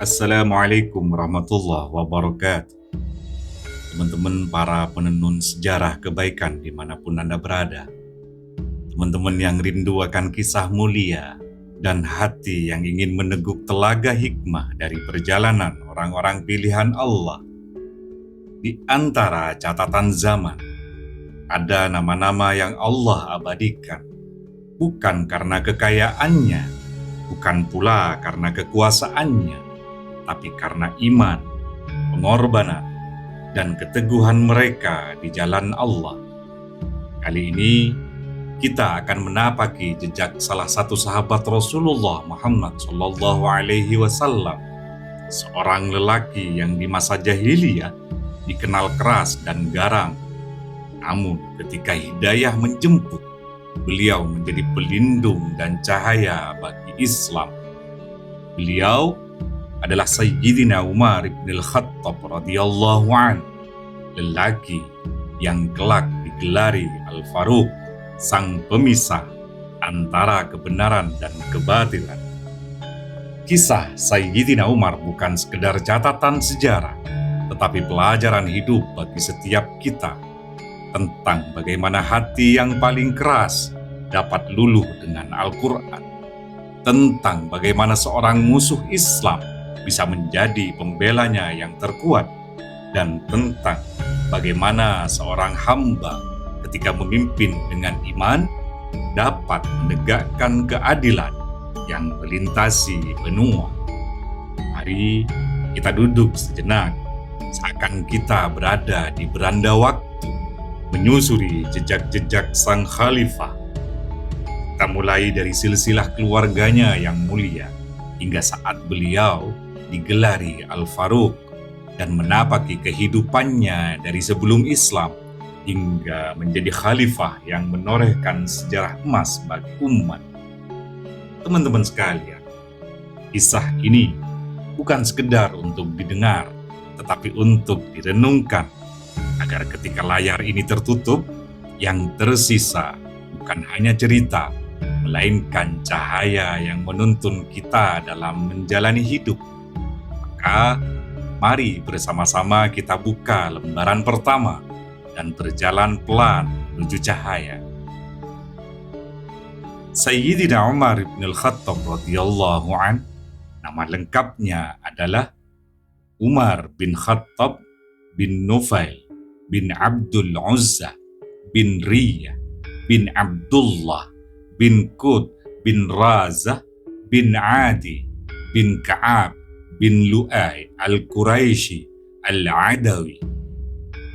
Assalamualaikum warahmatullahi wabarakatuh. Teman-teman para penenun sejarah kebaikan dimanapun Anda berada. Teman-teman yang rindu akan kisah mulia dan hati yang ingin meneguk telaga hikmah dari perjalanan orang-orang pilihan Allah. Di antara catatan zaman, ada nama-nama yang Allah abadikan. Bukan karena kekayaannya, bukan pula karena kekuasaannya, tapi karena iman, pengorbanan, dan keteguhan mereka di jalan Allah. Kali ini, kita akan menapaki jejak salah satu sahabat Rasulullah Muhammad SAW, seorang lelaki yang di masa jahiliyah dikenal keras dan garang. Namun ketika hidayah menjemput, beliau menjadi pelindung dan cahaya bagi Islam. Beliau adalah Sayyidina Umar bin Al-Khattab radhiyallahu anhu, lelaki yang kelak digelari Al-Faruq, sang pemisah antara kebenaran dan kebatilan. Kisah Sayyidina Umar bukan sekedar catatan sejarah, tetapi pelajaran hidup bagi setiap kita tentang bagaimana hati yang paling keras dapat luluh dengan Al-Quran, tentang bagaimana seorang musuh Islam bisa menjadi pembelanya yang terkuat, dan tentang bagaimana seorang hamba ketika memimpin dengan iman dapat menegakkan keadilan yang melintasi benua. Mari kita duduk sejenak, seakan kita berada di beranda waktu, menyusuri jejak-jejak sang khalifah. Kita mulai dari silsilah keluarganya yang mulia, hingga saat beliau digelari Al-Faruq dan menapaki kehidupannya dari sebelum Islam hingga menjadi khalifah yang menorehkan sejarah emas bagi umat. Teman-teman sekalian, kisah ini bukan sekedar untuk didengar, tetapi untuk direnungkan, agar ketika layar ini tertutup, yang tersisa bukan hanya cerita, melainkan cahaya yang menuntun kita dalam menjalani hidup. Maka, mari bersama-sama kita buka lembaran pertama dan berjalan pelan menuju cahaya. Sayyidina Umar bin Al-Khattab radhiyallahu anhu, nama lengkapnya adalah Umar bin Khattab bin Nufail bin Abdul Uzza bin Riyah bin Abdullah bin Qud bin Razah bin Adi bin Ka'ab bin Lu'ay al-Quraisy al-Adawi.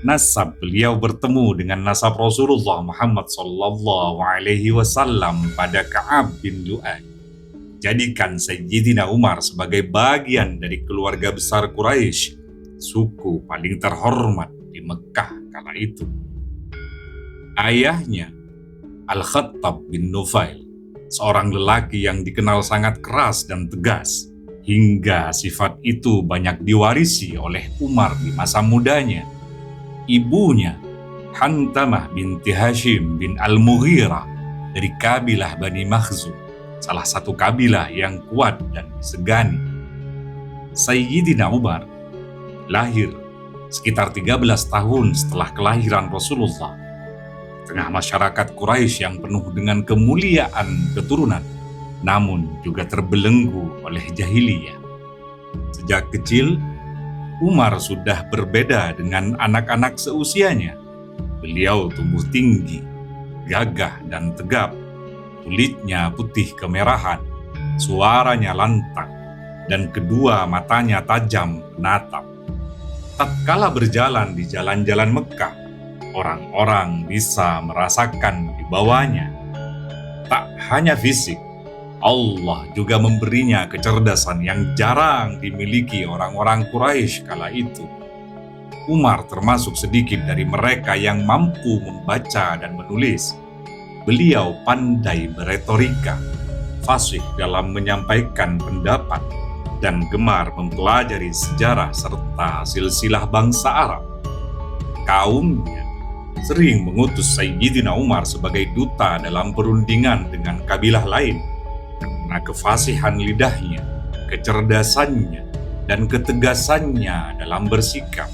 Nasab beliau bertemu dengan nasab Rasulullah Muhammad SAW pada Ka'ab bin Lu'ay. Jadikan Sayyidina Umar sebagai bagian dari keluarga besar Quraisy, suku paling terhormat di Mekah kala itu. Ayahnya, Al-Khattab bin Nufail, seorang lelaki yang dikenal sangat keras dan tegas, hingga sifat itu banyak diwarisi oleh Umar di masa mudanya. Ibunya, Hantamah binti Hashim bin Al-Mughirah dari kabilah Bani Makhzum, salah satu kabilah yang kuat dan disegani. Sayyidina Umar lahir sekitar 13 tahun setelah kelahiran Rasulullah, tengah masyarakat Quraisy yang penuh dengan kemuliaan keturunan, namun juga terbelenggu oleh jahiliyah. Sejak kecil, Umar sudah berbeda dengan anak-anak seusianya. Beliau tumbuh tinggi, gagah dan tegap, kulitnya putih kemerahan, suaranya lantang, dan kedua matanya tajam menatap. Tatkala berjalan di jalan-jalan Mekah, orang-orang bisa merasakan wibawanya. Tak hanya fisik, Allah juga memberinya kecerdasan yang jarang dimiliki orang-orang Quraisy kala itu. Umar termasuk sedikit dari mereka yang mampu membaca dan menulis. Beliau pandai beretorika, fasih dalam menyampaikan pendapat, dan gemar mempelajari sejarah serta silsilah bangsa Arab. Kaumnya sering mengutus Sayyidina Umar sebagai duta dalam perundingan dengan kabilah lain karena kefasihan lidahnya, kecerdasannya, dan ketegasannya dalam bersikap.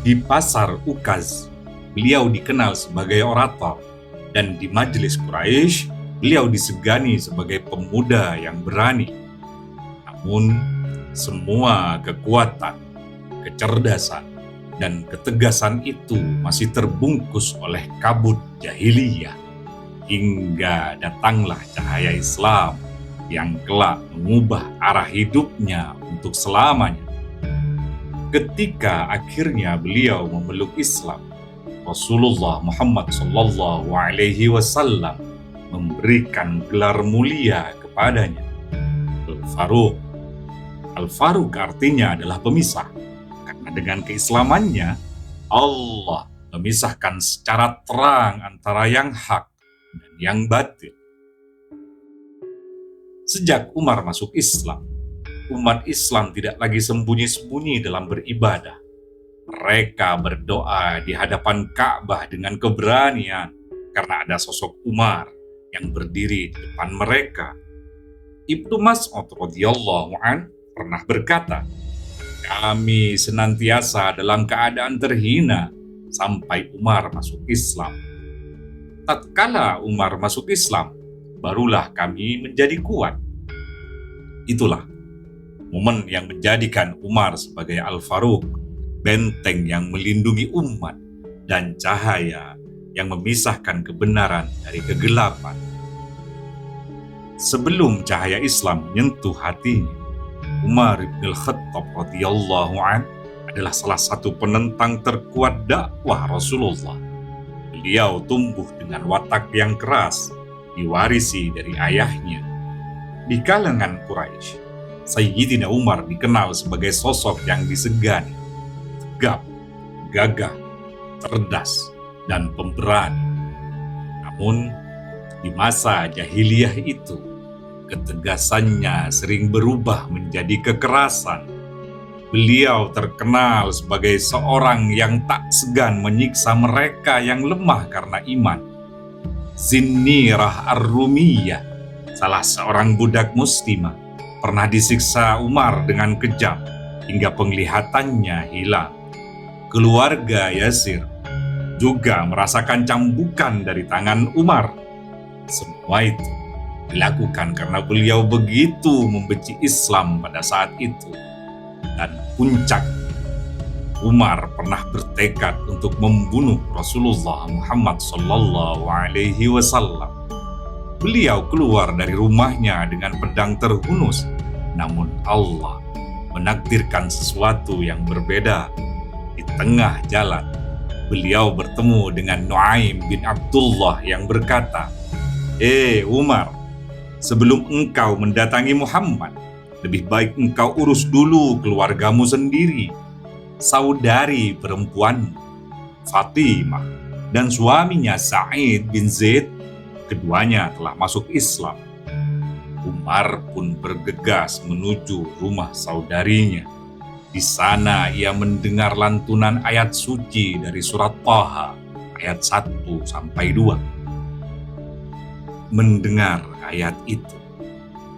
Di pasar Ukaz, beliau dikenal sebagai orator, dan di majelis Quraisy, beliau disegani sebagai pemuda yang berani. Namun, semua kekuatan, kecerdasan, dan ketegasan itu masih terbungkus oleh kabut jahiliyah, hingga datanglah cahaya Islam yang kelak mengubah arah hidupnya untuk selamanya. Ketika akhirnya beliau memeluk Islam, Rasulullah Muhammad SAW memberikan gelar mulia kepadanya, Al-Faruq. Al-Faruq artinya adalah pemisah, karena dengan keislamannya, Allah memisahkan secara terang antara yang hak dan yang batil. Sejak Umar masuk Islam, umat Islam tidak lagi sembunyi-sembunyi dalam beribadah. Mereka berdoa di hadapan Ka'bah dengan keberanian karena ada sosok Umar yang berdiri di depan mereka. Ibnu Mas'ud radhiyallahu an pernah berkata, "Kami senantiasa dalam keadaan terhina sampai Umar masuk Islam. Tatkala Umar masuk Islam, barulah kami menjadi kuat." Itulah momen yang menjadikan Umar sebagai Al-Faruq, benteng yang melindungi umat dan cahaya yang memisahkan kebenaran dari kegelapan. Sebelum cahaya Islam menyentuh hatinya, Umar bin Khattab radhiyallahu an adalah salah satu penentang terkuat dakwah Rasulullah. Beliau tumbuh dengan watak yang keras, diwarisi dari ayahnya. Di kalangan Quraisy, Sayyidina Umar dikenal sebagai sosok yang disegani, tegap, gagah, cerdas, dan pemberani. Namun, di masa jahiliyah itu, ketegasannya sering berubah menjadi kekerasan. Beliau terkenal sebagai seorang yang tak segan menyiksa mereka yang lemah karena iman. Zinnirah Ar-Rumiyah, salah seorang budak muslimah, pernah disiksa Umar dengan kejam hingga penglihatannya hilang. Keluarga Yasir juga merasakan cambukan dari tangan Umar. Semua itu dilakukan karena beliau begitu membenci Islam pada saat itu. Dan puncak, Umar pernah bertekad untuk membunuh Rasulullah Muhammad SAW. Beliau keluar dari rumahnya dengan pedang terhunus, namun Allah menakdirkan sesuatu yang berbeda. Di tengah jalan, beliau bertemu dengan Nuaim bin Abdullah yang berkata, Umar, sebelum engkau mendatangi Muhammad, lebih baik engkau urus dulu keluargamu sendiri, saudari perempuanmu, Fatimah, dan suaminya Sa'id bin Zaid. Keduanya telah masuk Islam. Umar pun bergegas menuju rumah saudarinya. Di sana ia mendengar lantunan ayat suci dari surat Thaha, ayat 1-2. Mendengar ayat itu,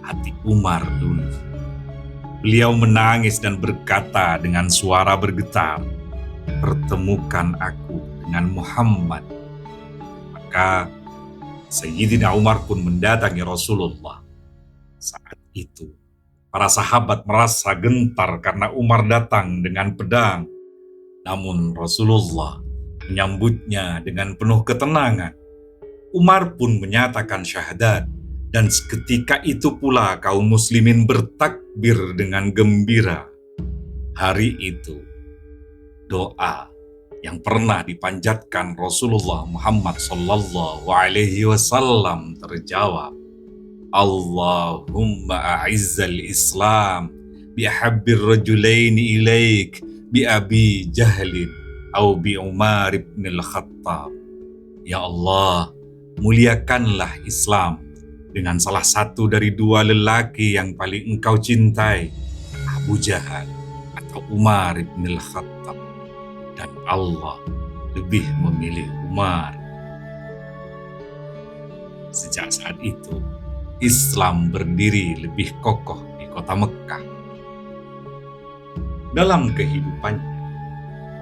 hati Umar luluh. Beliau menangis dan berkata dengan suara bergetar, "Pertemukan aku dengan Muhammad." Maka Sayyidina Umar pun mendatangi Rasulullah. Saat itu, para sahabat merasa gentar karena Umar datang dengan pedang. Namun Rasulullah menyambutnya dengan penuh ketenangan. Umar pun menyatakan syahadat, dan seketika itu pula kaum muslimin bertakbir dengan gembira. Hari itu, doa yang pernah dipanjatkan Rasulullah Muhammad SAW terjawab. Allahumma a'izzal Islam bi ahabbir rajulaini ilaik bi Abi Jahlin au bi Umar ibn al-Khattab. Ya Allah, muliakanlah Islam dengan salah satu dari dua lelaki yang paling engkau cintai, Abu Jahal atau Umar ibn al-Khattab. Dan Allah lebih memilih Umar. Sejak saat itu, Islam berdiri lebih kokoh di kota Mekkah. Dalam kehidupannya,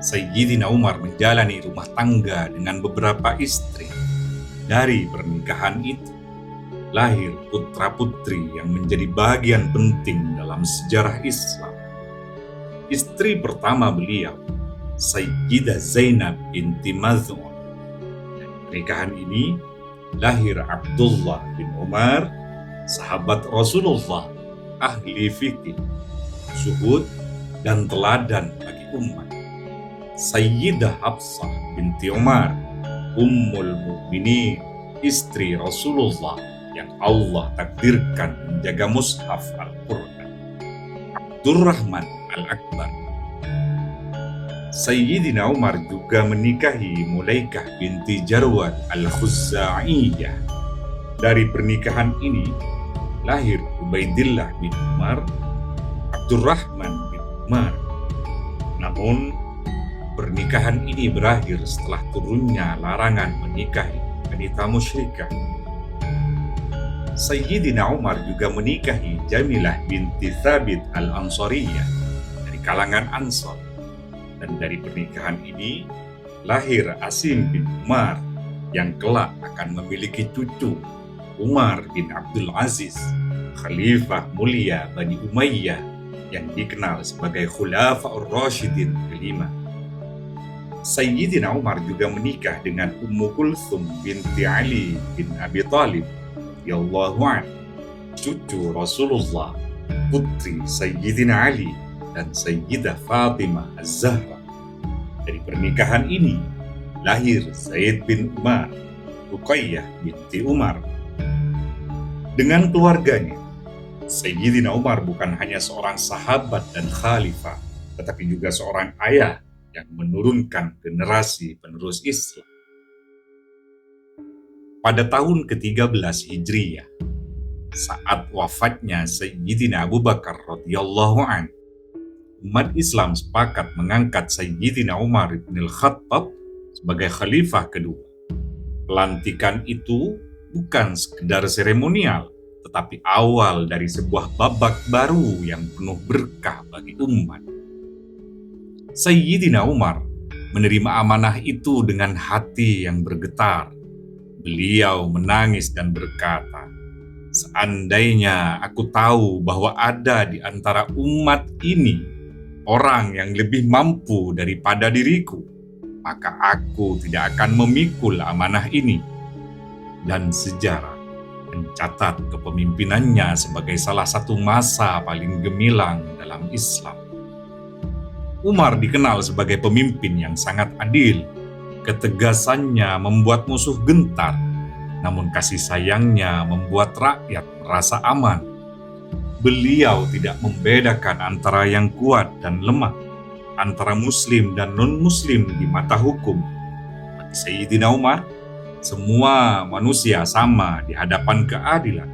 Sayyidina Umar menjalani rumah tangga dengan beberapa istri. Dari pernikahan itu, lahir putra-putri yang menjadi bagian penting dalam sejarah Islam. Istri pertama beliau, Sayyidah Zainab binti Maz'un. Dari pernikahan ini, lahir Abdullah bin Umar, sahabat Rasulullah, ahli fikih, zuhud, dan teladan bagi umat. Sayyidah Hafsah binti Umar, Ummul Mukminin, istri Rasulullah yang Allah takdirkan menjaga mushaf Al-Quran. Abdurrahman Al-Akbar. Sayyidina Umar juga menikahi Mulaikah binti Jarwad Al-Khuzaiyah. Dari pernikahan ini lahir Ubaidillah bin Umar, Abdurrahman bin Umar. Namun pernikahan ini berakhir setelah turunnya larangan menikahi wanita musyrikah. Sayyidina Umar juga menikahi Jamilah binti Thabit Al-Ansariyah dari kalangan Ansar. Dan dari pernikahan ini lahir Asim bin Umar yang kelak akan memiliki cucu Umar bin Abdul Aziz, Khalifah mulia Bani Umayyah yang dikenal sebagai Khulafa'ur Rasyidin kelima. Sayyidina Umar juga menikah dengan Ummu Kulthum binti Ali bin Abi Thalib radhiyallahu anhu, cucu Rasulullah, putri Sayyidina Ali dan Sayyidah Fatimah Az-Zahra. Dari pernikahan ini lahir Zaid bin Umar, Ruqayyah binti Umar. Dengan keluarganya, Sayyidina Umar bukan hanya seorang sahabat dan khalifah, tetapi juga seorang ayah yang menurunkan generasi penerus Islam. Pada tahun ke-13 Hijriyah, saat wafatnya Sayyidina Abu Bakar radhiyallahu anhu, umat Islam sepakat mengangkat Sayyidina Umar bin Al-Khattab sebagai khalifah kedua. Pelantikan itu bukan sekedar seremonial, tetapi awal dari sebuah babak baru yang penuh berkah bagi umat. Sayyidina Umar menerima amanah itu dengan hati yang bergetar. Beliau menangis dan berkata, "Seandainya aku tahu bahwa ada di antara umat ini orang yang lebih mampu daripada diriku, maka aku tidak akan memikul amanah ini." Dan sejarah mencatat kepemimpinannya sebagai salah satu masa paling gemilang dalam Islam. Umar dikenal sebagai pemimpin yang sangat adil. Ketegasannya membuat musuh gentar, namun kasih sayangnya membuat rakyat merasa aman. Beliau tidak membedakan antara yang kuat dan lemah, antara muslim dan non-muslim di mata hukum. Bagi Sayyidina Umar, semua manusia sama di hadapan keadilan.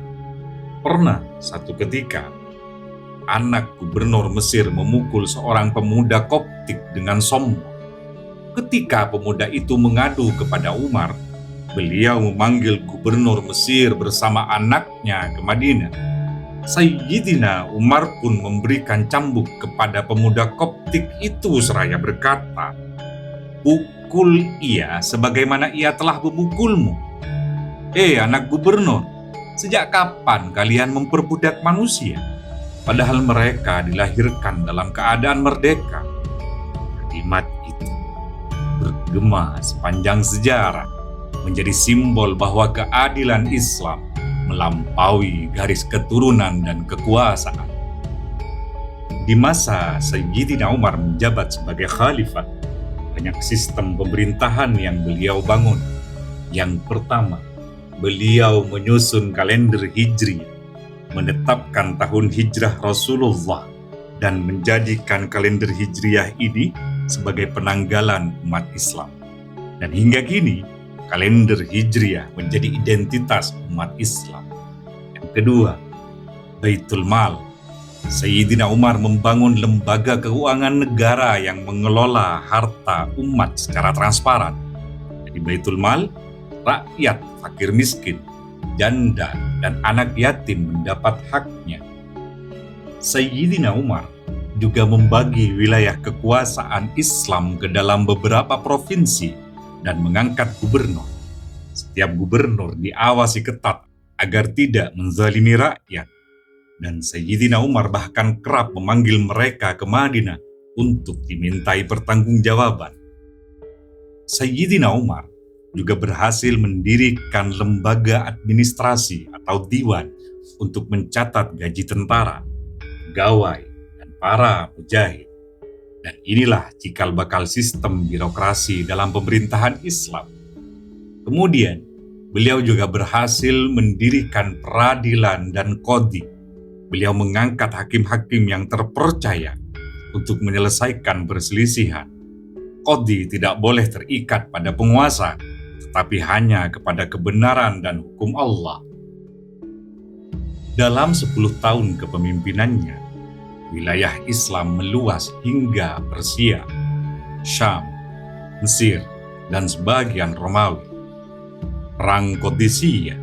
Pernah satu ketika, anak gubernur Mesir memukul seorang pemuda Koptik dengan sombong. Ketika pemuda itu mengadu kepada Umar, beliau memanggil gubernur Mesir bersama anaknya ke Madinah. Sayyidina Umar pun memberikan cambuk kepada pemuda Koptik itu seraya berkata, "Pukul ia sebagaimana ia telah memukulmu." Anak gubernur, sejak kapan kalian memperbudak manusia? Padahal mereka dilahirkan dalam keadaan merdeka. Kalimat itu bergema sepanjang sejarah, menjadi simbol bahwa keadilan Islam melampaui garis keturunan dan kekuasaan. Di masa Sayyidina Umar menjabat sebagai khalifah, banyak sistem pemerintahan yang beliau bangun. Yang pertama, beliau menyusun kalender Hijri, menetapkan tahun hijrah Rasulullah, dan menjadikan kalender Hijriah ini sebagai penanggalan umat Islam. Dan hingga kini, kalender Hijriah menjadi identitas umat Islam. Yang kedua, Baitul Mal. Sayyidina Umar membangun lembaga keuangan negara yang mengelola harta umat secara transparan. Di Baitul Mal, rakyat fakir miskin, janda, dan anak yatim mendapat haknya. Sayyidina Umar juga membagi wilayah kekuasaan Islam ke dalam beberapa provinsi dan mengangkat gubernur. Setiap gubernur diawasi ketat agar tidak menzalimi rakyat. Dan Sayyidina Umar bahkan kerap memanggil mereka ke Madinah untuk dimintai pertanggungjawaban. Sayyidina Umar juga berhasil mendirikan lembaga administrasi atau diwan untuk mencatat gaji tentara, pegawai, dan para mujahid. Dan inilah cikal bakal sistem birokrasi dalam pemerintahan Islam. Kemudian, beliau juga berhasil mendirikan peradilan dan qadhi. Beliau mengangkat hakim-hakim yang terpercaya untuk menyelesaikan perselisihan. Qadhi tidak boleh terikat pada penguasa, tetapi hanya kepada kebenaran dan hukum Allah. Dalam 10 tahun kepemimpinannya, wilayah Islam meluas hingga Persia, Syam, Mesir, dan sebagian Romawi. Perang Qadisiyah,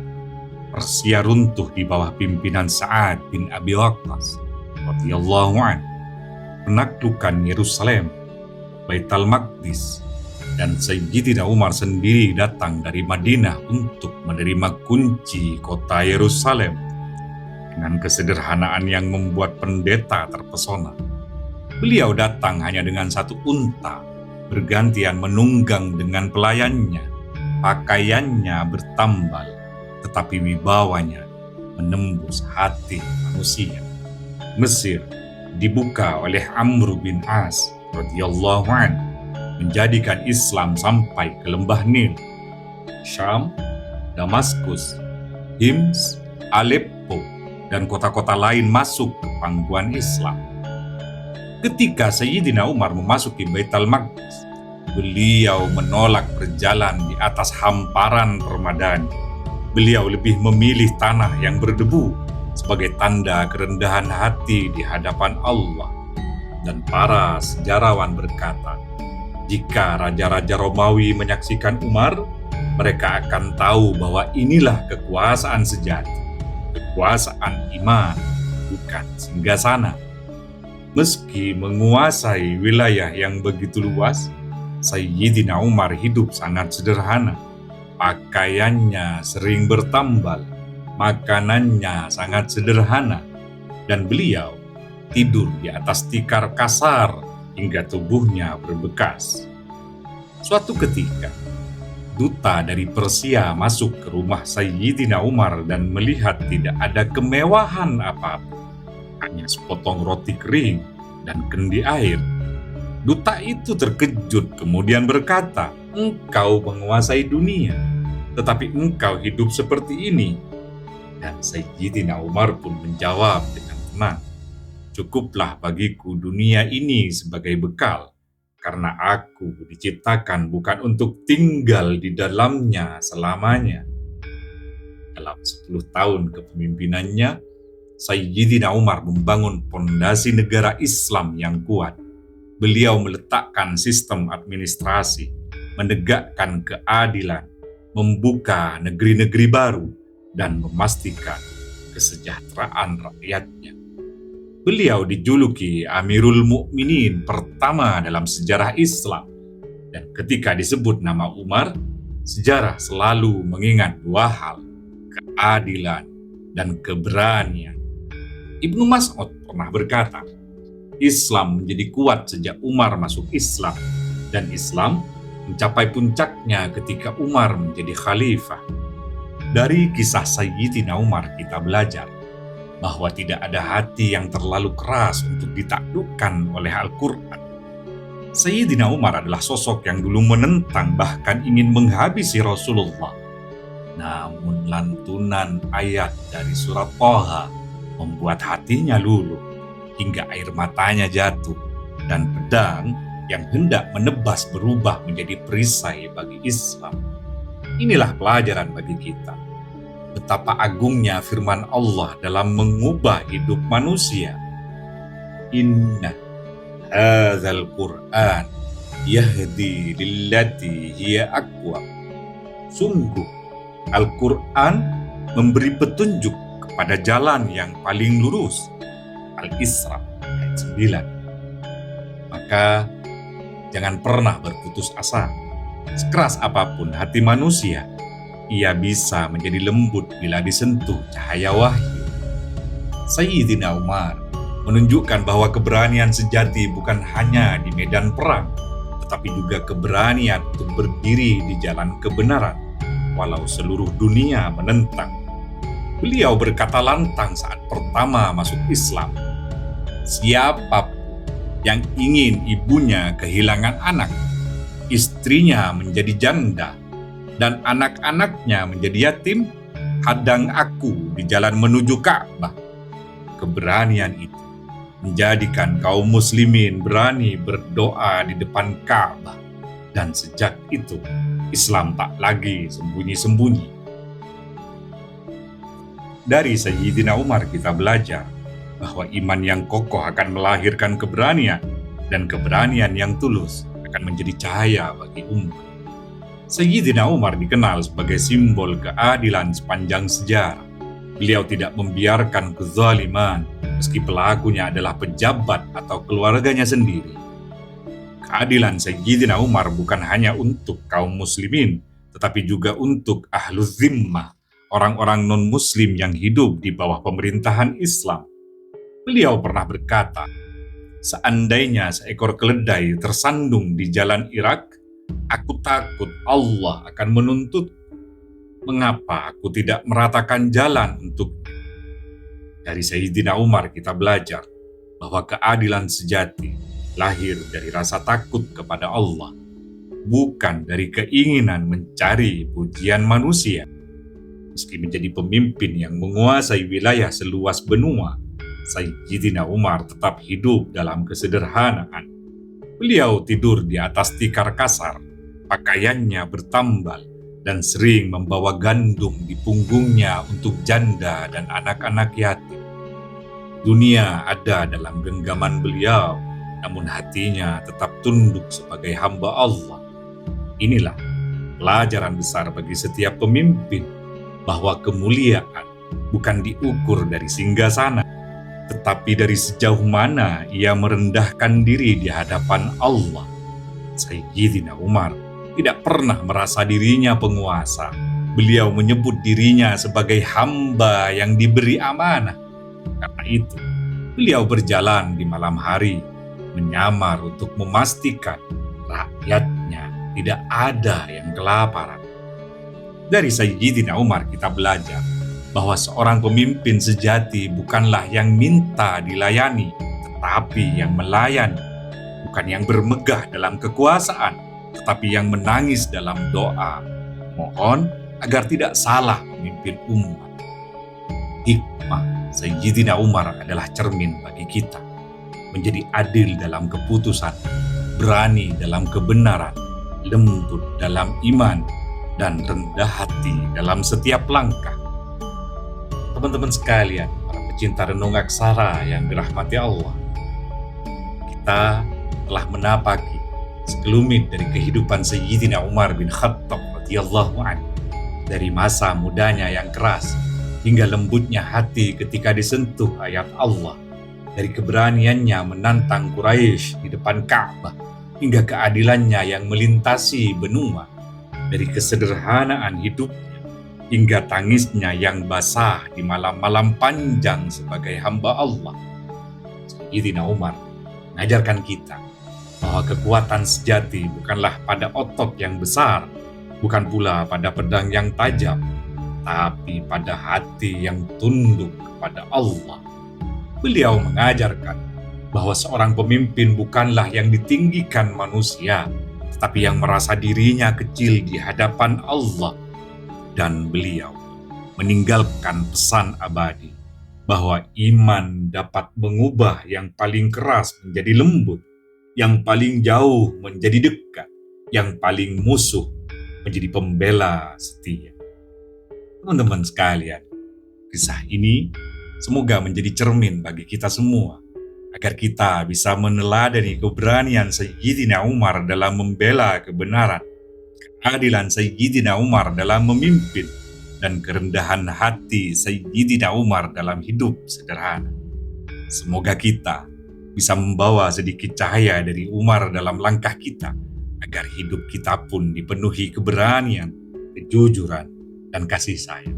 Persia runtuh di bawah pimpinan Sa'ad bin Abi Waqqas radhiyallahu anhu. Penaklukan Yerusalem, Baitul Maqdis, dan Sayyidina Umar sendiri datang dari Madinah untuk menerima kunci kota Yerusalem dengan kesederhanaan yang membuat pendeta terpesona. Beliau datang hanya dengan satu unta, bergantian menunggang dengan pelayannya. Pakaiannya bertambal, tetapi wibawanya menembus hati manusia. Mesir dibuka oleh Amr bin As radhiyallahu anhu, menjadikan Islam sampai ke lembah Nil. Syam, Damaskus, Hims, Aleppo, dan kota-kota lain masuk ke pangkuan Islam. Ketika Sayyidina Umar memasuki Baitul Maqdis, beliau menolak berjalan di atas hamparan permadani. Beliau lebih memilih tanah yang berdebu sebagai tanda kerendahan hati di hadapan Allah. Dan para sejarawan berkata, jika raja-raja Romawi menyaksikan Umar, mereka akan tahu bahwa inilah kekuasaan sejati, kekuasaan iman, bukan singgasana. Meski menguasai wilayah yang begitu luas, Sayyidina Umar hidup sangat sederhana. Pakaiannya sering bertambal, makanannya sangat sederhana, dan beliau tidur di atas tikar kasar hingga tubuhnya berbekas. Suatu ketika, duta dari Persia masuk ke rumah Sayyidina Umar dan melihat tidak ada kemewahan apapun, hanya sepotong roti kering dan kendi air. Duta itu terkejut kemudian berkata, "Engkau menguasai dunia, tetapi engkau hidup seperti ini." Dan Sayyidina Umar pun menjawab dengan tenang, "Cukuplah bagiku dunia ini sebagai bekal, karena aku diciptakan bukan untuk tinggal di dalamnya selamanya." Dalam 10 tahun kepemimpinannya, Sayyidina Umar membangun pondasi negara Islam yang kuat. Beliau meletakkan sistem administrasi, menegakkan keadilan, membuka negeri-negeri baru, dan memastikan kesejahteraan rakyatnya. Beliau dijuluki Amirul Mukminin pertama dalam sejarah Islam, dan ketika disebut nama Umar, sejarah selalu mengingat dua hal, keadilan dan keberanian. Ibnu Mas'ud pernah berkata, Islam menjadi kuat sejak Umar masuk Islam, dan Islam mencapai puncaknya ketika Umar menjadi khalifah. Dari kisah Sayyidina Umar kita belajar bahwa tidak ada hati yang terlalu keras untuk ditaklukkan oleh Al-Quran. Sayyidina Umar adalah sosok yang dulu menentang bahkan ingin menghabisi Rasulullah. Namun lantunan ayat dari surat Thaha membuat hatinya luluh hingga air matanya jatuh, dan pedang yang hendak menebas berubah menjadi perisai bagi Islam. Inilah pelajaran bagi kita, betapa agungnya firman Allah dalam mengubah hidup manusia. Inna hadzal Qur'an yahdi lillati hiya aqwam. Sungguh, Al-Quran memberi petunjuk kepada jalan yang paling lurus. Al-Isra ayat 9. Maka jangan pernah berputus asa. Sekeras apapun hati manusia, ia bisa menjadi lembut bila disentuh cahaya wahyu. Sayyidina Umar menunjukkan bahwa keberanian sejati bukan hanya di medan perang, tetapi juga keberanian untuk berdiri di jalan kebenaran, walau seluruh dunia menentang. Beliau berkata lantang saat pertama masuk Islam, siapapun yang ingin ibunya kehilangan anak, istrinya menjadi janda, dan anak-anaknya menjadi yatim, hadang aku di jalan menuju Ka'bah. Keberanian itu menjadikan kaum muslimin berani berdoa di depan Ka'bah. Dan sejak itu, Islam tak lagi sembunyi-sembunyi. Dari Sayyidina Umar kita belajar bahwa iman yang kokoh akan melahirkan keberanian, dan keberanian yang tulus akan menjadi cahaya bagi umat. Sayyidina Umar dikenal sebagai simbol keadilan sepanjang sejarah. Beliau tidak membiarkan kezaliman, meski pelakunya adalah pejabat atau keluarganya sendiri. Keadilan Sayyidina Umar bukan hanya untuk kaum muslimin, tetapi juga untuk ahlul zimmah, orang-orang non-muslim yang hidup di bawah pemerintahan Islam. Beliau pernah berkata, seandainya seekor keledai tersandung di jalan Irak, aku takut Allah akan menuntutku. Mengapa aku tidak meratakan jalan untuknya? Dari Sayyidina Umar kita belajar bahwa keadilan sejati lahir dari rasa takut kepada Allah, bukan dari keinginan mencari pujian manusia. Meski menjadi pemimpin yang menguasai wilayah seluas benua, Sayyidina Umar tetap hidup dalam kesederhanaan. Beliau tidur di atas tikar kasar, pakaiannya bertambal, dan sering membawa gandum di punggungnya untuk janda dan anak-anak yatim. Dunia ada dalam genggaman beliau, namun hatinya tetap tunduk sebagai hamba Allah. Inilah pelajaran besar bagi setiap pemimpin, bahwa kemuliaan bukan diukur dari singgasana, tetapi dari sejauh mana ia merendahkan diri di hadapan Allah. Sayyidina Umar tidak pernah merasa dirinya penguasa. Beliau menyebut dirinya sebagai hamba yang diberi amanah. Karena itu, beliau berjalan di malam hari, menyamar untuk memastikan rakyatnya tidak ada yang kelaparan. Dari Sayyidina Umar kita belajar bahwa seorang pemimpin sejati bukanlah yang minta dilayani, tetapi yang melayani. Bukan yang bermegah dalam kekuasaan, tetapi yang menangis dalam doa. Mohon agar tidak salah memimpin umat. Hikmah Sayyidina Umar adalah cermin bagi kita. Menjadi adil dalam keputusan, berani dalam kebenaran, lembut dalam iman, dan rendah hati dalam setiap langkah. Teman-teman sekalian, para pecinta renung aksara yang dirahmati Allah, kita telah menapaki sekelumit dari kehidupan Sayyidina Umar bin Khattab radhiyallahu anhu. Dari masa mudanya yang keras hingga lembutnya hati ketika disentuh ayat Allah, dari keberaniannya menantang Quraisy di depan Ka'bah hingga keadilannya yang melintasi benua, dari kesederhanaan hidupnya hingga tangisnya yang basah di malam-malam panjang sebagai hamba Allah. Sayyidina Umar mengajarkan kita bahwa kekuatan sejati bukanlah pada otot yang besar, bukan pula pada pedang yang tajam, tapi pada hati yang tunduk kepada Allah. Beliau mengajarkan bahwa seorang pemimpin bukanlah yang ditinggikan manusia, tetapi yang merasa dirinya kecil di hadapan Allah. Dan beliau meninggalkan pesan abadi bahwa iman dapat mengubah yang paling keras menjadi lembut, yang paling jauh menjadi dekat, yang paling musuh menjadi pembela setia. Teman-teman sekalian, kisah ini semoga menjadi cermin bagi kita semua, agar kita bisa meneladani keberanian Sayyidina Umar dalam membela kebenaran, keadilan Sayyidina Umar dalam memimpin, dan kerendahan hati Sayyidina Umar dalam hidup sederhana. Semoga kita bisa membawa sedikit cahaya dari Umar dalam langkah kita, agar hidup kita pun dipenuhi keberanian, kejujuran, dan kasih sayang.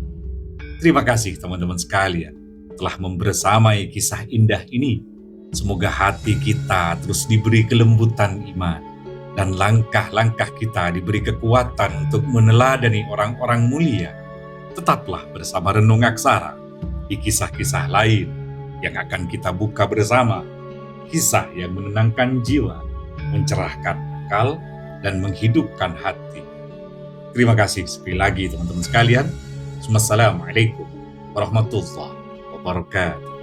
Terima kasih teman-teman sekalian telah membersamai kisah indah ini. Semoga hati kita terus diberi kelembutan iman dan langkah-langkah kita diberi kekuatan untuk meneladani orang-orang mulia. Tetaplah bersama Renung Aksara di kisah-kisah lain yang akan kita buka bersama. Kisah yang menenangkan jiwa, mencerahkan akal, dan menghidupkan hati. Terima kasih sekali lagi teman-teman sekalian. Wassalamualaikum warahmatullahi wabarakatuh.